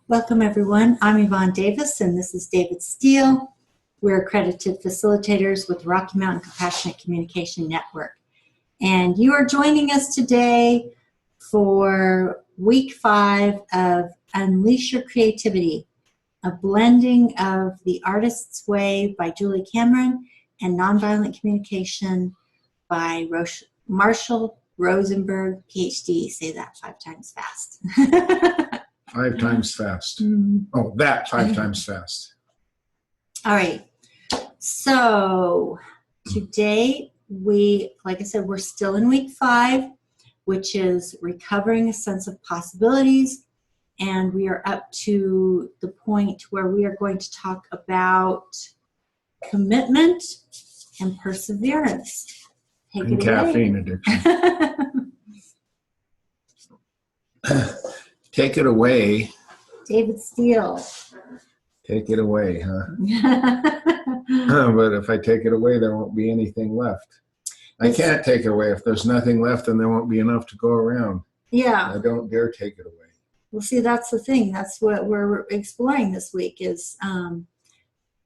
Welcome, everyone. I'm Yvonne Davis, and this is David Steele. We're accredited facilitators with Rocky Mountain Compassionate Communication Network. And you are joining us today for week 5 of Unleash Your Creativity, a blending of The Artist's Way by Julie Cameron and Nonviolent Communication by Marshall Rosenberg, PhD. Say that 5 times fast. 5 times fast. Oh, that 5 times fast. All right. So today like I said, we're still in week 5, which is recovering a sense of possibilities. And we are up to the point where we are going to talk about commitment and perseverance. Take and it caffeine away. addiction. Take it away. David Steele. Take it away, huh? But if I take it away, there won't be anything left. I can't take it away. If there's nothing left, then there won't be enough to go around. Yeah. I don't dare take it away. Well, see, that's the thing. That's what we're exploring this week is,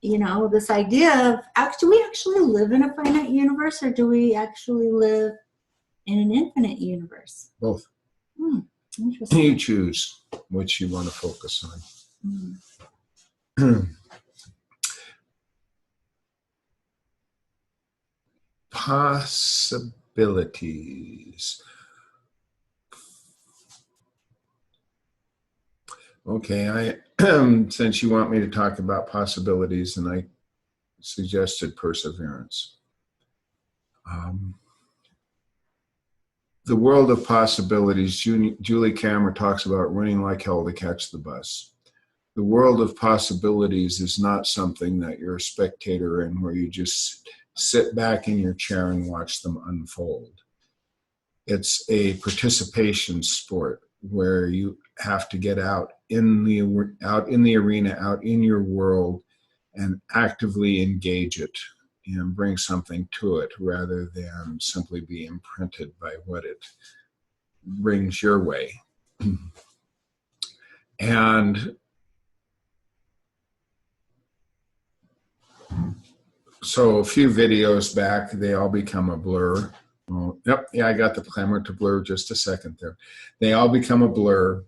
this idea of, do we actually live in a finite universe, or do we actually live in an infinite universe? Both. Interesting. You choose which you want to focus on. Possibilities. Okay, since you want me to talk about possibilities, and I suggested perseverance. The world of possibilities, Julie Cameron talks about running like hell to catch the bus. The world of possibilities is not something that you're a spectator in, where you just sit back in your chair and watch them unfold. It's a participation sport where you have to get out in the arena, out in your world, and actively engage it and bring something to it, rather than simply be imprinted by what it brings your way. And so a few videos back, they all become a blur. Oh, yep, yeah, I got the camera to blur just a second there. They all become a blur.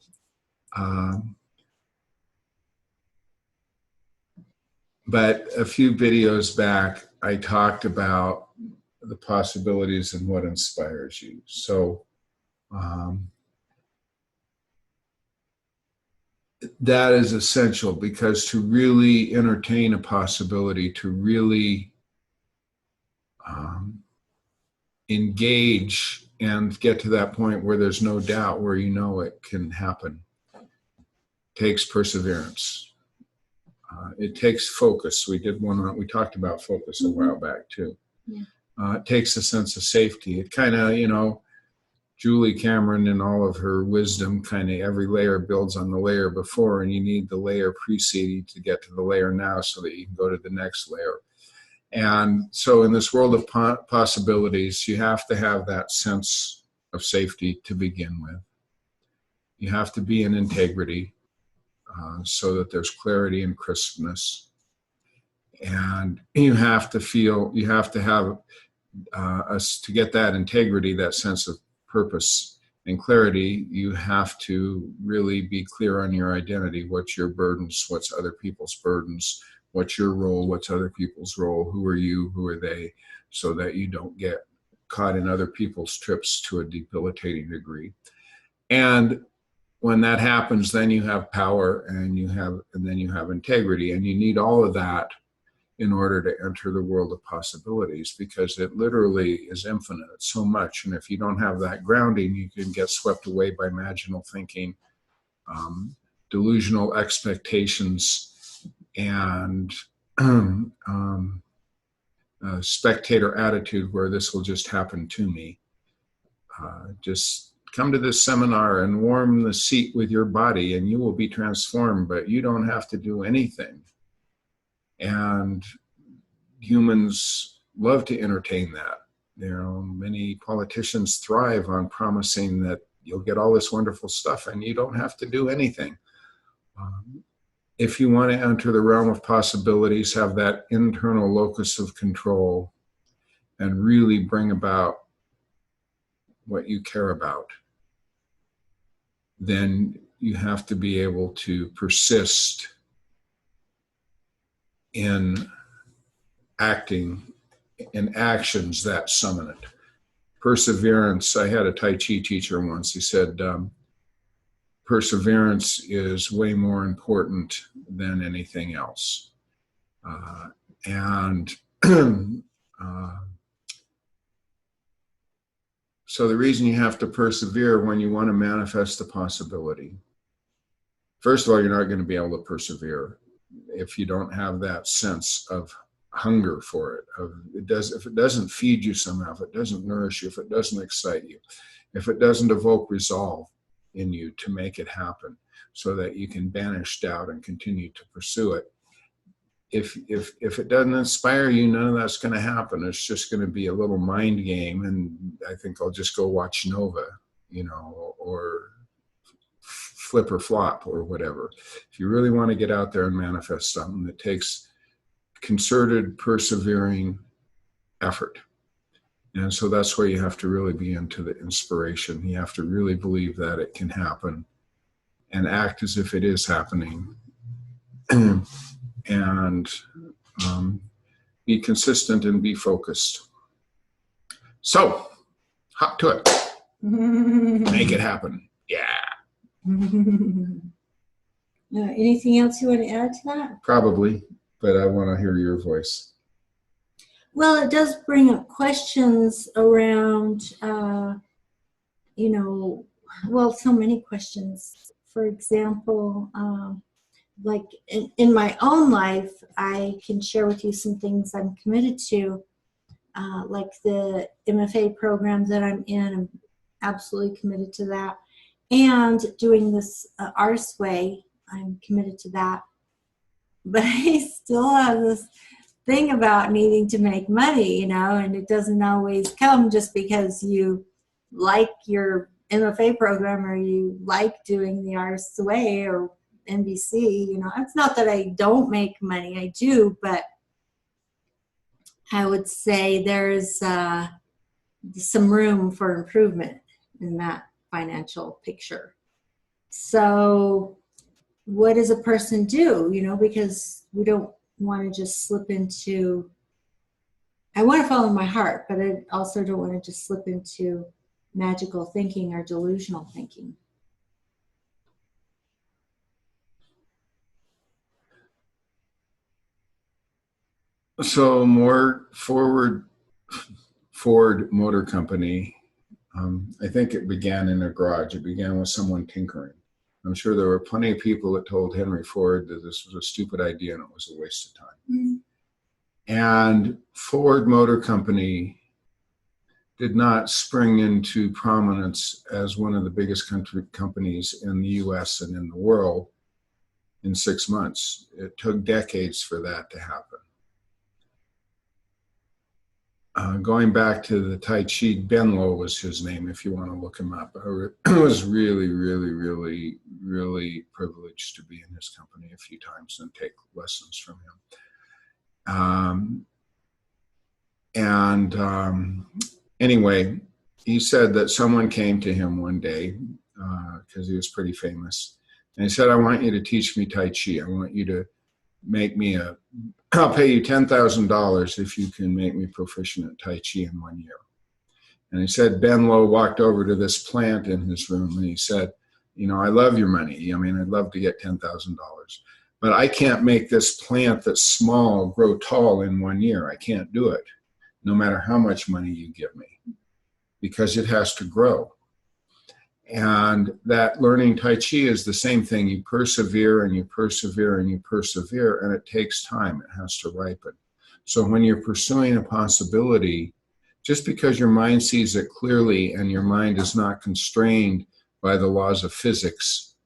But a few videos back, I talked about the possibilities and what inspires you. So that is essential, because to really entertain a possibility, to really engage and get to that point where there's no doubt, where you know it can happen, takes perseverance. It takes focus. We talked about focus a while back too. Yeah. It takes a sense of safety. It kind of, Julie Cameron, in all of her wisdom, kind of every layer builds on the layer before, and you need the layer preceding to get to the layer now, so that you can go to the next layer. And so in this world of possibilities, you have to have that sense of safety to begin with. You have to be in integrity, so that there's clarity and crispness. And you have to have to get that integrity, that sense of purpose and clarity, you have to really be clear on your identity. What's your burdens? What's other people's burdens? What's your role? What's other people's role? Who are you? Who are they? So that you don't get caught in other people's trips to a debilitating degree. And when that happens, then you have power, and then you have integrity, and you need all of that in order to enter the world of possibilities, because it literally is infinite. It's so much, and if you don't have that grounding, you can get swept away by imaginal thinking, delusional expectations, and spectator attitude, where this will just happen to me. Just come to this seminar and warm the seat with your body and you will be transformed, but you don't have to do anything. And humans love to entertain that. Many politicians thrive on promising that you'll get all this wonderful stuff and you don't have to do anything. If you want to enter the realm of possibilities, have that internal locus of control and really bring about what you care about, then you have to be able to persist in acting in actions that summon it. Perseverance, I had a Tai Chi teacher once, he said, perseverance is way more important than anything else. So the reason you have to persevere when you want to manifest the possibility, first of all, you're not going to be able to persevere if you don't have that sense of hunger for it. If it doesn't feed you somehow, if it doesn't nourish you, if it doesn't excite you, if it doesn't evoke resolve in you to make it happen so that you can banish doubt and continue to pursue it. If it doesn't inspire you, none of that's going to happen. It's just going to be a little mind game, and I think I'll just go watch Nova, or Flip or Flop or whatever. If you really want to get out there and manifest something, it takes concerted, persevering effort. And so that's where you have to really be into the inspiration. You have to really believe that it can happen and act as if it is happening. And be consistent and be focused. So, hop to it. Make it happen. Yeah. Anything else you want to add to that? Probably, but I want to hear your voice. Well, it does bring up questions around, so many questions. For example, like in my own life, I can share with you some things I'm committed to, like the MFA program that I'm in. I'm absolutely committed to that. And doing this Artist Way, I'm committed to that. But I still have this thing about needing to make money, and it doesn't always come just because you like your MFA program or you like doing the Artist's Way or NBC. It's not that I don't make money, I do, but I would say there's some room for improvement in that financial picture. So what does a person do, because we don't want to just slip into, I want to follow my heart, but I also don't want to just slip into magical thinking or delusional thinking. So Ford Motor Company, I think it began in a garage. It began with someone tinkering. I'm sure there were plenty of people that told Henry Ford that this was a stupid idea and it was a waste of time. Mm-hmm. And Ford Motor Company did not spring into prominence as one of the biggest companies in the US and in the world in 6 months. It took decades for that to happen. Going back to the Tai Chi, Ben Lo was his name, if you want to look him up. I was really, really, really, really privileged to be in his company a few times and take lessons from him. Anyway, he said that someone came to him one day, because he was pretty famous, and he said, I want you to teach me Tai Chi. I want you to make me I'll pay you $10,000 if you can make me proficient at Tai Chi in 1 year. And he said, Ben Lo walked over to this plant in his room and he said, I love your money. I'd love to get $10,000, but I can't make this plant that's small grow tall in 1 year. I can't do it, no matter how much money you give me, because it has to grow. And that learning Tai Chi is the same thing. You persevere and you persevere and you persevere, and it takes time. It has to ripen. So when you're pursuing a possibility, just because your mind sees it clearly and your mind is not constrained by the laws of physics,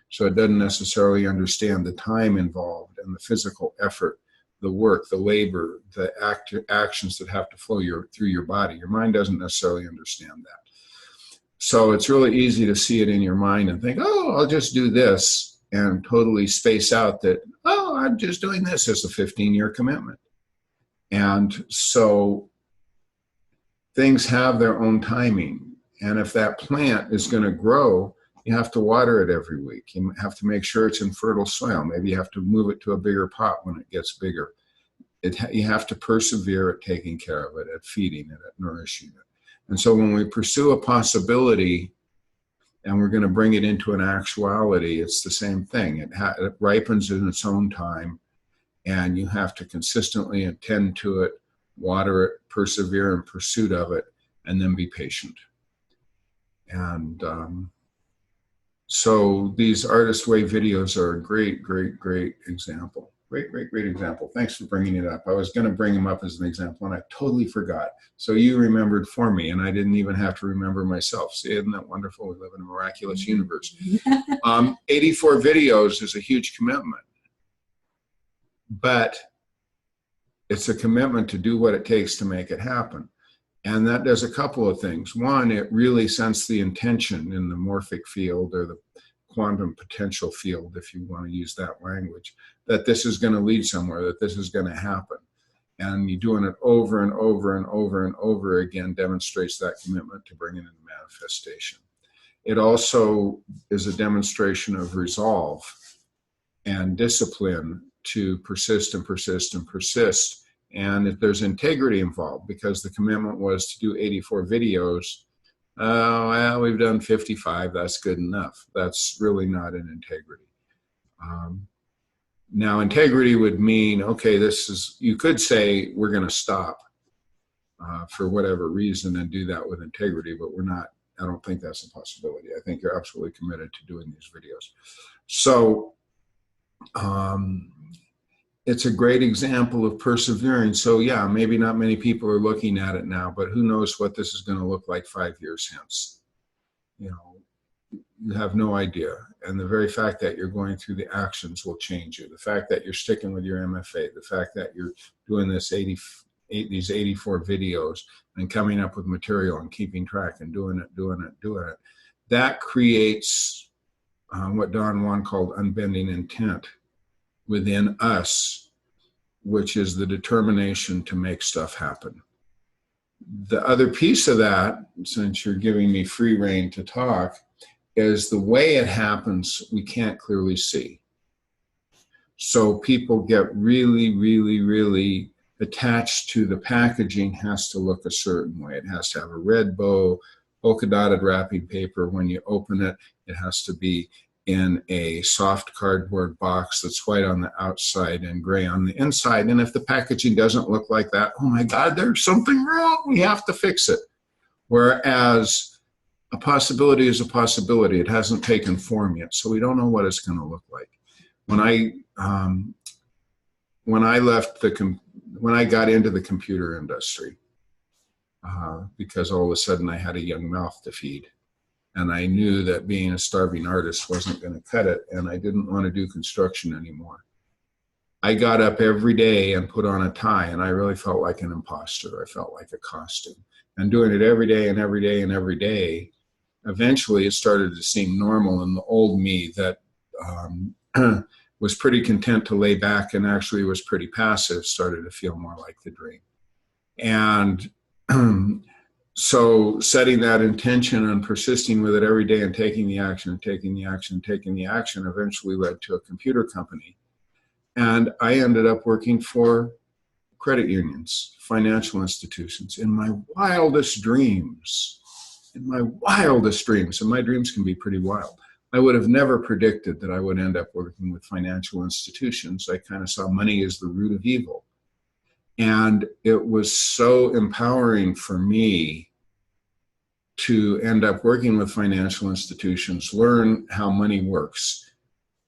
so it doesn't necessarily understand the time involved and the physical effort, the work, the labor, the actions that have to flow through your body. Your mind doesn't necessarily understand that. So it's really easy to see it in your mind and think, oh, I'll just do this. and totally space out that, oh, I'm just doing this as a 15-year commitment. And so things have their own timing. And if that plant is going to grow, you have to water it every week. You have to make sure it's in fertile soil. Maybe you have to move it to a bigger pot when it gets bigger. You have to persevere at taking care of it, at feeding it, at nourishing it. And so when we pursue a possibility and we're going to bring it into an actuality, it's the same thing. It ripens in its own time, and you have to consistently attend to it, water it, persevere in pursuit of it, and then be patient. And so these Artist Way videos are a great, great, great example. Great, great, great example. Thanks for bringing it up. I was going to bring them up as an example, and I totally forgot. So you remembered for me, and I didn't even have to remember myself. See, isn't that wonderful? We live in a miraculous universe. 84 videos is a huge commitment, but it's a commitment to do what it takes to make it happen. And that does a couple of things. One, it really sends the intention in the morphic field, or the quantum potential field, if you want to use that language, that this is going to lead somewhere, that this is going to happen. And you doing it over and over and over and over again demonstrates that commitment to bring it into manifestation. It also is a demonstration of resolve and discipline to persist and persist and persist. And if there's integrity involved, because the commitment was to do 84 videos, well, we've done 55, that's good enough. That's really not an integrity. Now, integrity would mean, okay, you could say we're going to stop for whatever reason and do that with integrity, but we're not. I don't think that's a possibility. I think you're absolutely committed to doing these videos. So it's a great example of persevering. So yeah, maybe not many people are looking at it now, but who knows what this is going to look like 5 years hence. You have no idea. And the very fact that you're going through the actions will change you. The fact that you're sticking with your MFA, the fact that you're doing these 84 videos and coming up with material and keeping track and doing it, that creates what Don Juan called unbending intent within us, which is the determination to make stuff happen. The other piece of that, since you're giving me free rein to talk, is the way it happens, we can't clearly see. So people get really, really, really attached to the packaging. Has to look a certain way. It has to have a red bow, polka dotted wrapping paper. When you open it, it has to be in a soft cardboard box that's white on the outside and gray on the inside. And if the packaging doesn't look like that, oh my God, there's something wrong. We have to fix it. Whereas a possibility is a possibility. It hasn't taken form yet, so we don't know what it's going to look like. When I got into the computer industry, because all of a sudden I had a young mouth to feed, and I knew that being a starving artist wasn't going to cut it, and I didn't want to do construction anymore. I got up every day and put on a tie, and I really felt like an imposter. I felt like a costume. And doing it every day and every day and every day, eventually it started to seem normal, and the old me that was pretty content to lay back and actually was pretty passive started to feel more like the dream. And so setting that intention and persisting with it every day and taking the action and taking the action and taking the action eventually led to a computer company. And I ended up working for credit unions, financial institutions, in my wildest dreams. In my wildest dreams, and my dreams can be pretty wild, I would have never predicted that I would end up working with financial institutions. I kind of saw money as the root of evil. And it was so empowering for me to end up working with financial institutions, learn how money works,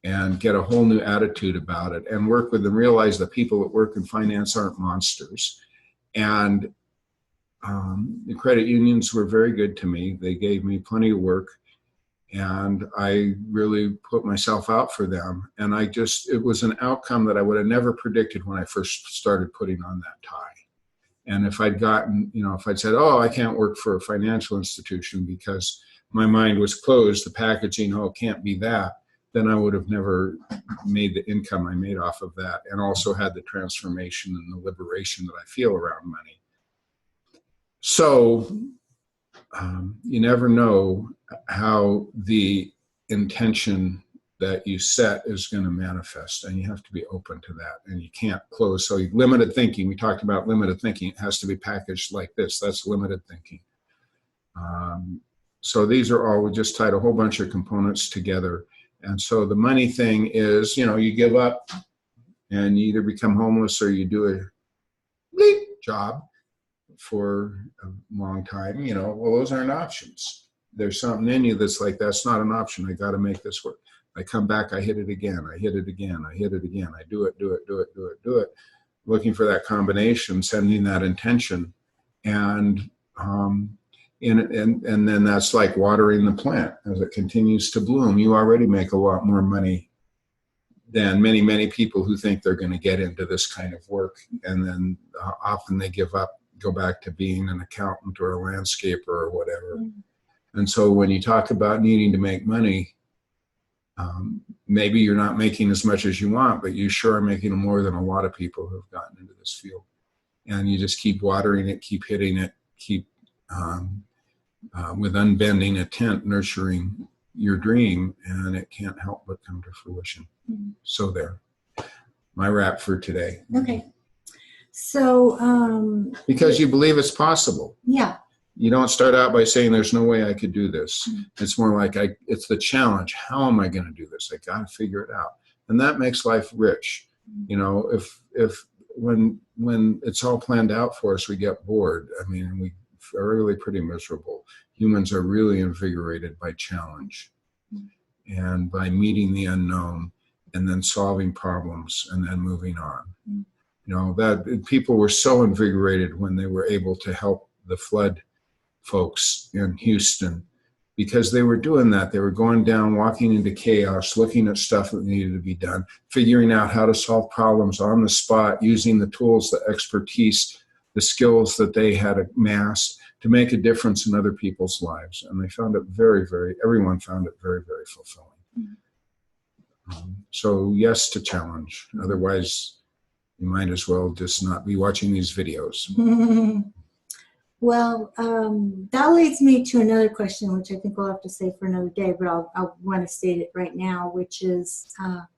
and get a whole new attitude about it, and work with them, realize that people that work in finance aren't monsters. And the credit unions were very good to me. They gave me plenty of work, and I really put myself out for them. And it was an outcome that I would have never predicted when I first started putting on that tie. And if I'd said, oh, I can't work for a financial institution because my mind was closed, the packaging, oh, it can't be that. then I would have never made the income I made off of that, and also had the transformation and the liberation that I feel around money. So you never know how the intention that you set is going to manifest, and you have to be open to that, and you can't close. So limited thinking, we talked about limited thinking. It has to be packaged like this. That's limited thinking. So these are all, we just tied a whole bunch of components together. And so the money thing is, you know, you give up and you either become homeless or you do a bleep job for a long time. You know, well, those aren't options. There's something in you that's like, that's not an option. I got to make this work. I come back, I hit it again, I hit it again, I hit it again. I do it, looking for that combination, sending that intention. And then that's like watering the plant. As it continues to bloom, you already make a lot more money than many people who think they're going to get into this kind of work. And then often they give up, go back to being an accountant or a landscaper or whatever. And so when you talk about needing to make money, maybe you're not making as much as you want, but you sure are making more than a lot of people who have gotten into this field. And you just keep watering it, keep hitting it, keep with unbending intent, nurturing your dream, and it can't help but come to fruition. So there, my wrap for today. Okay. So because you believe it's possible. Yeah. You don't start out by saying there's no way I could do this. It's more like it's the challenge. How am I going to do this? I got to figure it out. And that makes life rich. You know, if when it's all planned out for us, we get bored. I mean, we are really pretty miserable. Humans are really invigorated by challenge and by meeting the unknown and then solving problems and then moving on. You know, that people were so invigorated when they were able to help the flood folks in Houston, because they were doing that. They were going down, walking into chaos, looking at stuff that needed to be done, figuring out how to solve problems on the spot, using the tools, the expertise, the skills that they had amassed to make a difference in other people's lives. And they found it everyone found it very, very fulfilling. So yes to challenge. Otherwise, you might as well just not be watching these videos. Well, that leads me to another question, which I think we'll have to save for another day, but I'll want to state it right now, which is a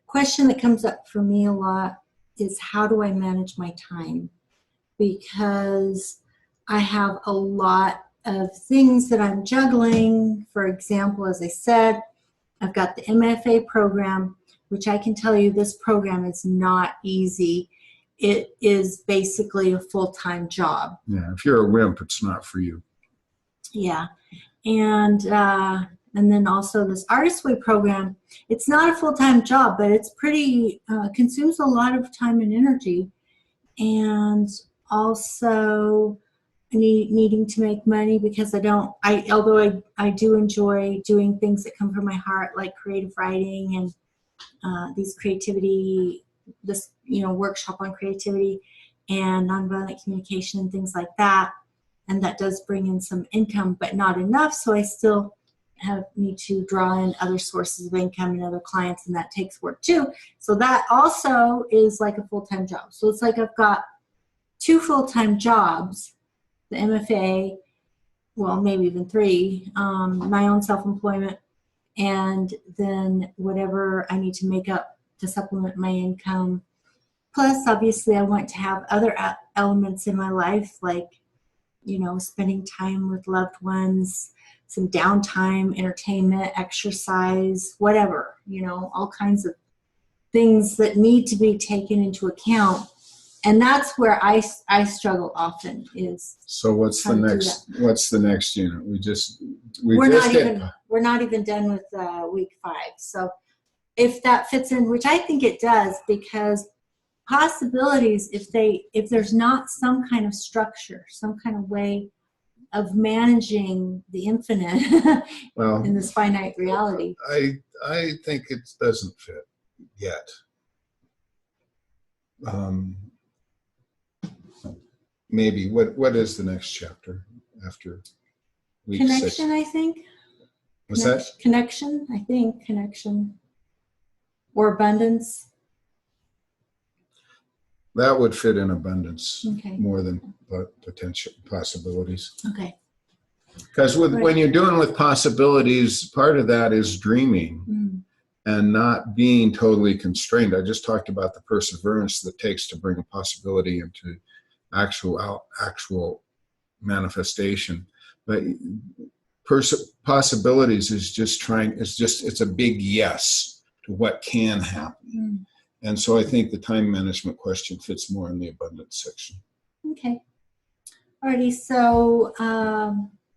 question that comes up for me a lot is, how do I manage my time? Because I have a lot of things that I'm juggling. For example, as I said, I've got the MFA program, which I can tell you this program is not easy. It is basically a full-time job. Yeah, if you're a wimp, it's not for you. Yeah, and then also this Artist Way program. It's not a full-time job, but it's pretty consumes a lot of time and energy, and also needing to make money because although I do enjoy doing things that come from my heart, like creative writing and this workshop on creativity and nonviolent communication and things like that, and that does bring in some income, but not enough. So I still need to draw in other sources of income and other clients, and that takes work too. So that also is like a full-time job. So it's like I've got 2 full-time jobs, the MFA, well, maybe even 3, my own self-employment, and then whatever I need to make up to supplement my income. Plus, obviously, I want to have other elements in my life, like, spending time with loved ones, some downtime, entertainment, exercise, whatever, all kinds of things that need to be taken into account. And that's where I struggle often is. So what's the next unit? We're not even done with week 5. So if that fits in, which I think it does, because possibilities, if there's not some kind of structure, some kind of way of managing the infinite in this finite reality. I think it doesn't fit yet. Maybe. What is the next chapter after week 6? Connection, I think. What's that? Connection, I think, connection. Or abundance. That would fit in abundance Okay. more than potential possibilities. Okay. Because when you're doing with possibilities, part of that is dreaming and not being totally constrained. I just talked about the perseverance that it takes to bring a possibility into actual manifestation. But possibilities is just it's a big yes to what can happen. And so I think the time management question fits more in the abundance section. Okay. Alrighty, so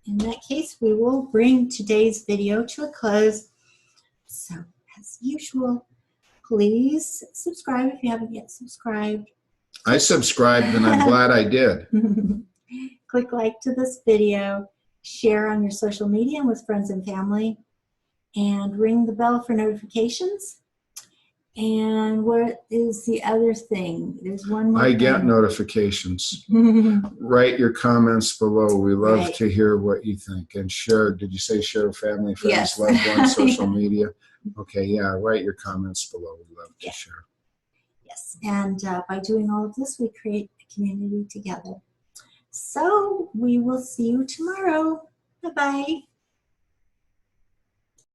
in that case, we will bring today's video to a close. So, as usual, please subscribe if you haven't yet subscribed. I subscribed and I'm glad I did. Click like to this video, share on your social media and with friends and family, and ring the bell for notifications. And what is the other thing? There's one more I get thing. Notifications. Write your comments below. We love to hear what you think. And share, did you say share family, friends, Yes. loved ones, social media? Okay, yeah, write your comments below. We love to share. Yes, and by doing all of this, we create a community together. So we will see you tomorrow. Bye-bye.